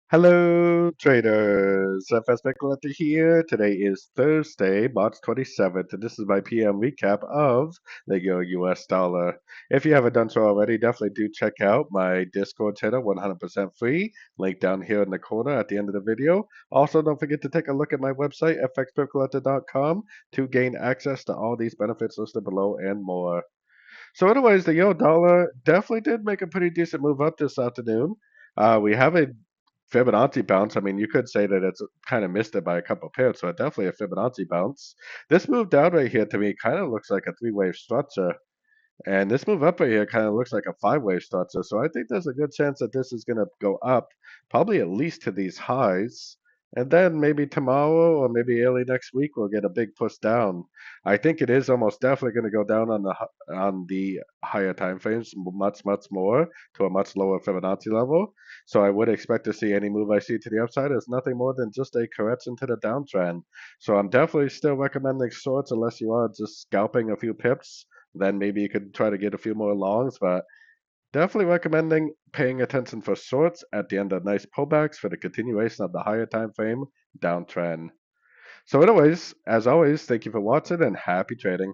Hello, traders. FX Pip Collector here. Today is Thursday, March 27th, and this is my PM recap of the US dollar. If you haven't done so already, definitely do check out my Discord channel, 100% free. Link down here in the corner at the end of the video. Also, don't forget to take a look at my website, fxpipcollector.com, to gain access to all these benefits listed below and more. So, anyways, the euro dollar definitely did make a pretty decent move up this afternoon. We have a Fibonacci bounce. I mean, you could say that it's kind of missed it by a couple pips, so definitely a Fibonacci bounce. This move down right here to me kind of looks like a three-wave structure, and this move up right here kind of looks like a five-wave structure. So I think there's a good chance that this is going to go up, probably at least to these highs. And then maybe tomorrow or maybe early next week we'll get a big push down. I think it is almost definitely going to go down on the higher time frames, much more to a much lower Fibonacci level. So I would expect to see any move I see to the upside as nothing more than just a correction to the downtrend. So I'm definitely still recommending shorts unless you are just scalping a few pips. Then maybe you could try to get a few more longs, but definitely recommending paying attention for shorts at the end of nice pullbacks for the continuation of the higher time frame downtrend. So anyways, as always, thank you for watching and happy trading.